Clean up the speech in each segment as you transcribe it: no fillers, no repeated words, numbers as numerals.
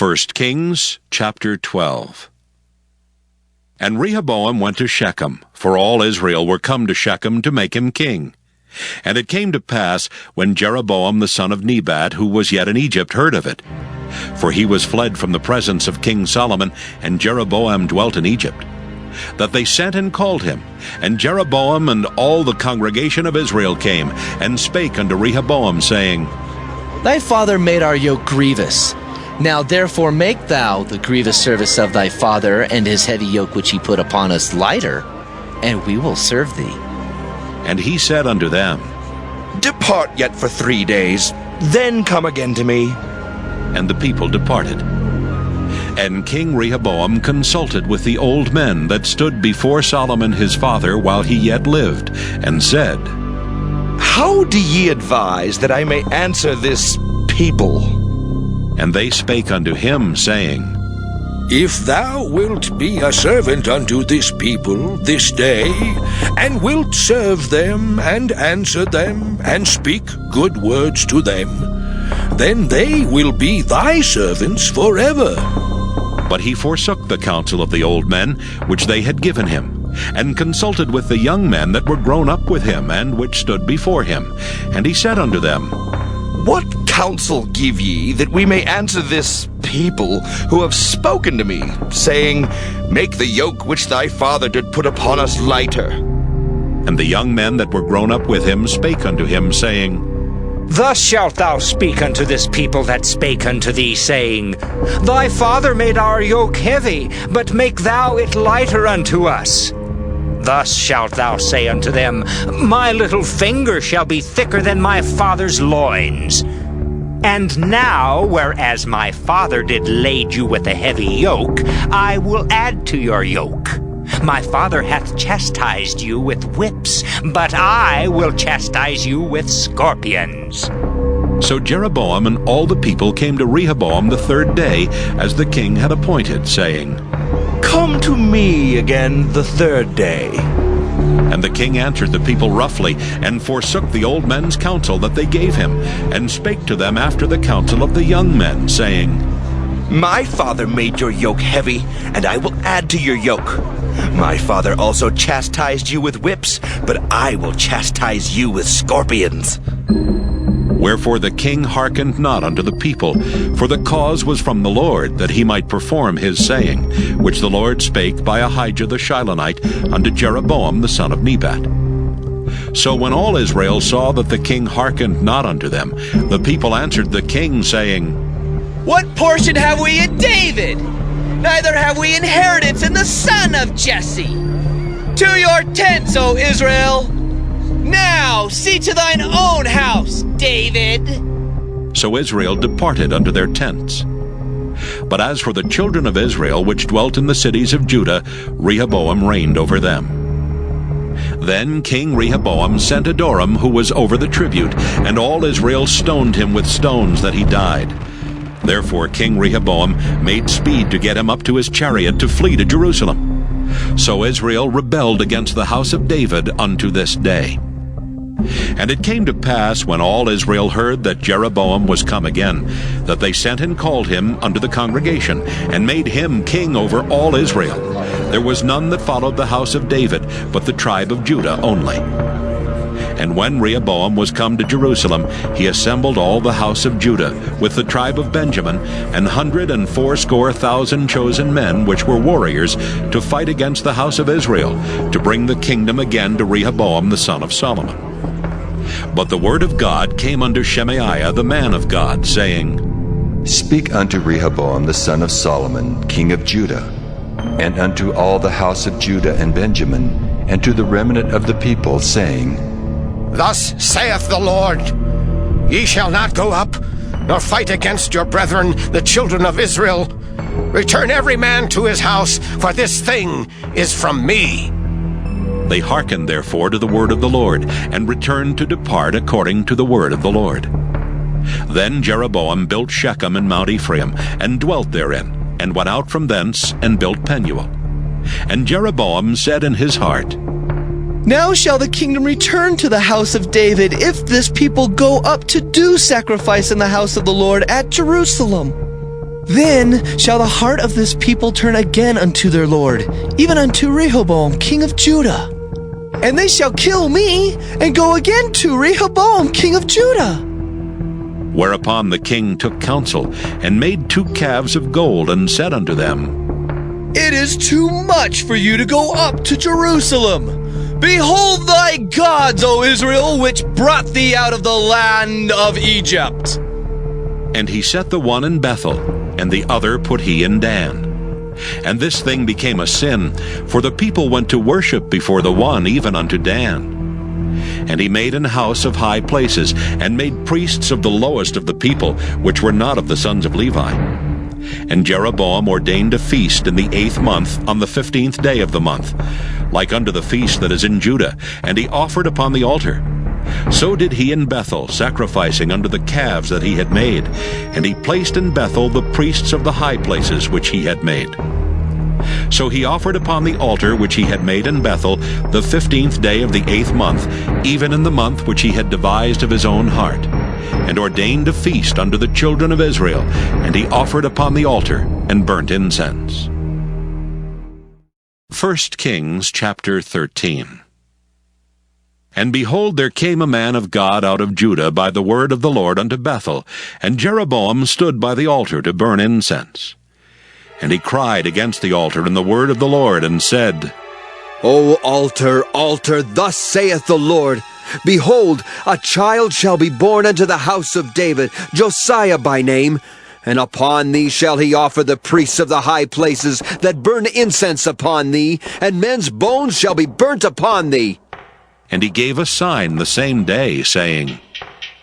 1 Kings chapter 12. And Rehoboam went to Shechem, for all Israel were come to Shechem to make him king. And it came to pass, when Jeroboam the son of Nebat, who was yet in Egypt, heard of it, for he was fled from the presence of King Solomon, and Jeroboam dwelt in Egypt, that they sent and called him. And Jeroboam and all the congregation of Israel came, and spake unto Rehoboam, saying, Thy father made our yoke grievous. Now therefore make thou the grievous service of thy father and his heavy yoke which he put upon us lighter, and we will serve thee. And he said unto them, Depart yet for 3 days, then come again to me. And the people departed. And King Rehoboam consulted with the old men that stood before Solomon his father while he yet lived, and said, How do ye advise that I may answer this people? And they spake unto him, saying, If thou wilt be a servant unto this people this day, and wilt serve them, and answer them, and speak good words to them, then they will be thy servants forever. But he forsook the counsel of the old men which they had given him, and consulted with the young men that were grown up with him, and which stood before him. And he said unto them, What counsel give ye, that we may answer this people who have spoken to me, saying, Make the yoke which thy father did put upon us lighter? And the young men that were grown up with him spake unto him, saying, Thus shalt thou speak unto this people that spake unto thee, saying, Thy father made our yoke heavy, but make thou it lighter unto us. Thus shalt thou say unto them, My little finger shall be thicker than my father's loins. And now, whereas my father did lade you with a heavy yoke, I will add to your yoke. My father hath chastised you with whips, but I will chastise you with scorpions. So Jeroboam and all the people came to Rehoboam the 3rd day, as the king had appointed, saying, Come to me again the 3rd day. And the king answered the people roughly, and forsook the old men's counsel that they gave him, and spake to them after the counsel of the young men, saying, My father made your yoke heavy, and I will add to your yoke. My father also chastised you with whips, but I will chastise you with scorpions. Wherefore the king hearkened not unto the people, for the cause was from the Lord, that he might perform his saying, which the Lord spake by Ahijah the Shilonite unto Jeroboam the son of Nebat. So when all Israel saw that the king hearkened not unto them, the people answered the king, saying, What portion have we in David? Neither have we inheritance in the son of Jesse. To your tents, O Israel! Now see to thine own house, David. So Israel departed unto their tents. But as for the children of Israel which dwelt in the cities of Judah, Rehoboam reigned over them. Then King Rehoboam sent Adoram, who was over the tribute, and all Israel stoned him with stones that he died. Therefore King Rehoboam made speed to get him up to his chariot to flee to Jerusalem. So Israel rebelled against the house of David unto this day. And it came to pass, when all Israel heard that Jeroboam was come again, that they sent and called him unto the congregation, and made him king over all Israel. There was none that followed the house of David, but the tribe of Judah only. And when Rehoboam was come to Jerusalem, he assembled all the house of Judah, with the tribe of Benjamin, 180,000 chosen men, which were warriors, to fight against the house of Israel, to bring the kingdom again to Rehoboam the son of Solomon. But the word of God came unto Shemaiah the man of God, saying, Speak unto Rehoboam the son of Solomon, king of Judah, and unto all the house of Judah and Benjamin, and to the remnant of the people, saying, Thus saith the Lord, Ye shall not go up, nor fight against your brethren, the children of Israel. Return every man to his house, for this thing is from me. They hearkened therefore to the word of the Lord, and returned to depart according to the word of the Lord. Then Jeroboam built Shechem in Mount Ephraim, and dwelt therein, and went out from thence, and built Penuel. And Jeroboam said in his heart, Now shall the kingdom return to the house of David, if this people go up to do sacrifice in the house of the Lord at Jerusalem. Then shall the heart of this people turn again unto their Lord, even unto Rehoboam king of Judah. And they shall kill me, and go again to Rehoboam king of Judah. Whereupon the king took counsel, and made 2 calves of gold, and said unto them, It is too much for you to go up to Jerusalem. Behold thy gods, O Israel, which brought thee out of the land of Egypt. And he set the one in Bethel, and the other put he in Dan. And this thing became a sin, for the people went to worship before the one, even unto Dan. And he made an house of high places, and made priests of the lowest of the people, which were not of the sons of Levi. And Jeroboam ordained a feast in the 8th month, on the 15th day of the month, like unto the feast that is in Judah, and he offered upon the altar. So did he in Bethel, sacrificing unto the calves that he had made, and he placed in Bethel the priests of the high places which he had made. So he offered upon the altar which he had made in Bethel the 15th day of the 8th month, even in the month which he had devised of his own heart, and ordained a feast unto the children of Israel, and he offered upon the altar and burnt incense. 1 Kings chapter 13. And behold, there came a man of God out of Judah by the word of the Lord unto Bethel, and Jeroboam stood by the altar to burn incense. And he cried against the altar in the word of the Lord, and said, O altar, altar, thus saith the Lord, Behold, a child shall be born unto the house of David, Josiah by name, and upon thee shall he offer the priests of the high places that burn incense upon thee, and men's bones shall be burnt upon thee. And he gave a sign the same day, saying,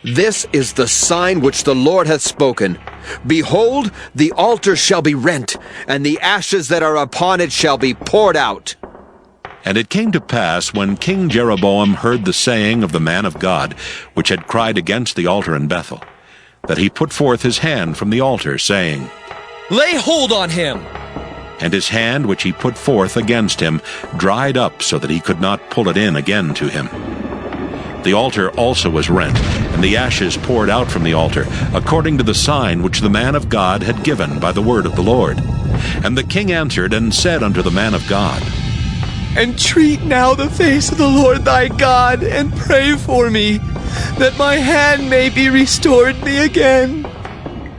This is the sign which the Lord hath spoken. Behold, the altar shall be rent, and the ashes that are upon it shall be poured out. And it came to pass, when King Jeroboam heard the saying of the man of God, which had cried against the altar in Bethel, that he put forth his hand from the altar, saying, Lay hold on him. And his hand which he put forth against him dried up, so that he could not pull it in again to him. The altar also was rent, and the ashes poured out from the altar, according to the sign which the man of God had given by the word of the Lord. And the king answered and said unto the man of God, Entreat now the face of the Lord thy God, and pray for me, that my hand may be restored me again.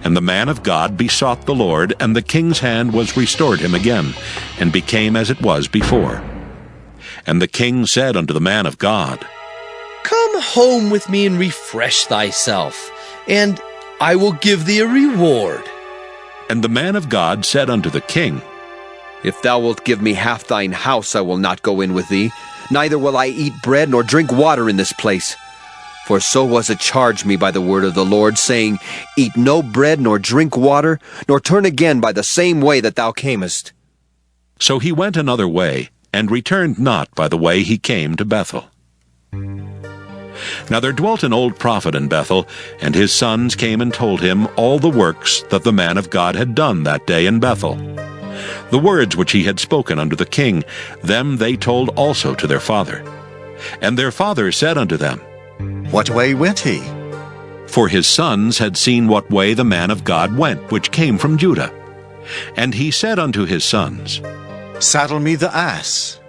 And the man of God besought the Lord, and the king's hand was restored him again, and became as it was before. And the king said unto the man of God, Come home with me and refresh thyself, and I will give thee a reward. And the man of God said unto the king, If thou wilt give me half thine house, I will not go in with thee, neither will I eat bread nor drink water in this place. For so was it charged me by the word of the Lord, saying, Eat no bread nor drink water, nor turn again by the same way that thou camest. So he went another way, and returned not by the way he came to Bethel. Now there dwelt an old prophet in Bethel, and his sons came and told him all the works that the man of God had done that day in Bethel. The words which he had spoken unto the king, them they told also to their father. And their father said unto them, What way went he? For his sons had seen what way the man of God went, which came from Judah. And he said unto his sons, Saddle me the ass.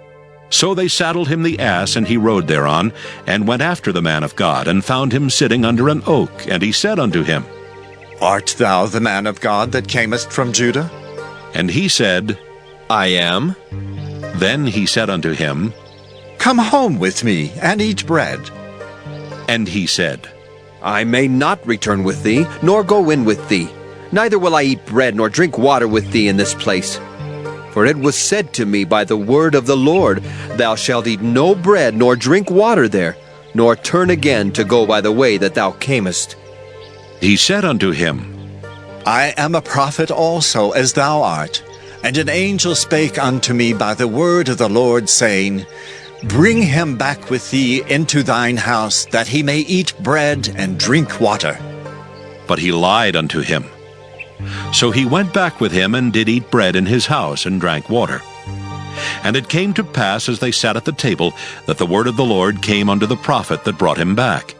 So they saddled him the ass, and he rode thereon, and went after the man of God, and found him sitting under an oak. And he said unto him, Art thou the man of God that camest from Judah? And he said, I am. Then he said unto him, Come home with me, and eat bread. And he said, I may not return with thee, nor go in with thee. Neither will I eat bread nor drink water with thee in this place. For it was said to me by the word of the Lord, Thou shalt eat no bread nor drink water there, nor turn again to go by the way that thou camest. He said unto him, I am a prophet also, as thou art. And an angel spake unto me by the word of the Lord, saying, Bring him back with thee into thine house, that he may eat bread and drink water. But he lied unto him. So he went back with him, and did eat bread in his house, and drank water. And it came to pass, as they sat at the table, that the word of the Lord came unto the prophet that brought him back.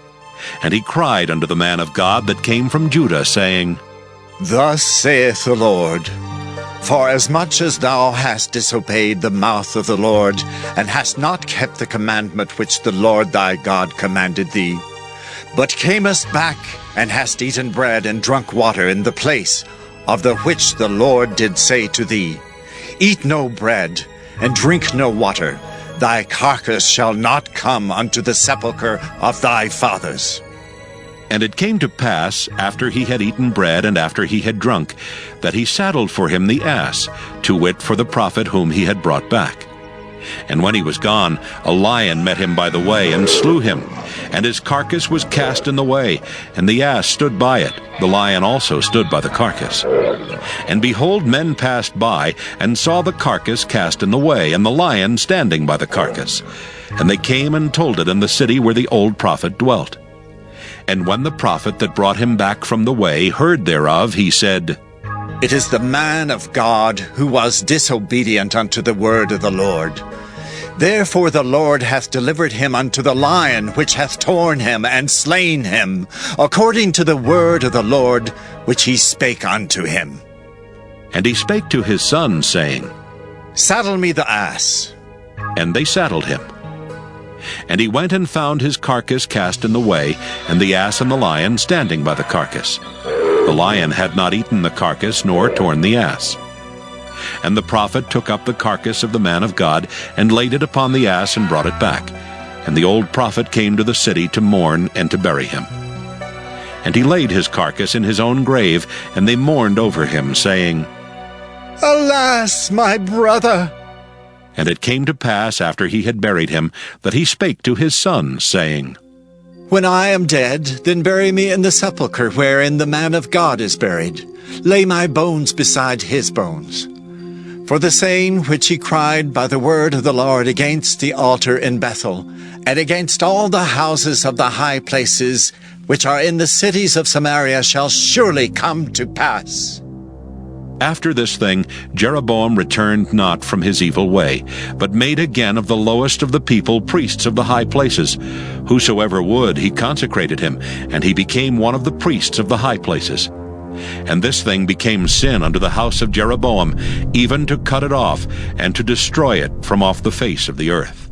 And he cried unto the man of God that came from Judah, saying, Thus saith the Lord, Forasmuch as thou hast disobeyed the mouth of the Lord, and hast not kept the commandment which the Lord thy God commanded thee, but camest back, and hast eaten bread and drunk water in the place of the which the Lord did say to thee, Eat no bread, and drink no water, thy carcass shall not come unto the sepulchre of thy fathers. And it came to pass, after he had eaten bread and after he had drunk, that he saddled for him the ass, to wit, for the prophet whom he had brought back. And when he was gone, a lion met him by the way, and slew him. And his carcass was cast in the way, and the ass stood by it. The lion also stood by the carcass. And behold, men passed by, and saw the carcass cast in the way, and the lion standing by the carcass. And they came and told it in the city where the old prophet dwelt. And when the prophet that brought him back from the way heard thereof, he said, It is the man of God who was disobedient unto the word of the Lord. Therefore the Lord hath delivered him unto the lion, which hath torn him and slain him, according to the word of the Lord, which he spake unto him. And he spake to his son, saying, Saddle me the ass. And they saddled him. And he went and found his carcass cast in the way, and the ass and the lion standing by the carcass. The lion had not eaten the carcass, nor torn the ass. And the prophet took up the carcass of the man of God, and laid it upon the ass, and brought it back. And the old prophet came to the city to mourn and to bury him. And he laid his carcass in his own grave, and they mourned over him, saying, Alas, my brother! And it came to pass, after he had buried him, that he spake to his son, saying, When I am dead, then bury me in the sepulchre wherein the man of God is buried. Lay my bones beside his bones. For the saying which he cried by the word of the Lord against the altar in Bethel, and against all the houses of the high places which are in the cities of Samaria, shall surely come to pass. After this thing, Jeroboam returned not from his evil way, but made again of the lowest of the people priests of the high places. Whosoever would, he consecrated him, and he became one of the priests of the high places. And this thing became sin unto the house of Jeroboam, even to cut it off, and to destroy it from off the face of the earth.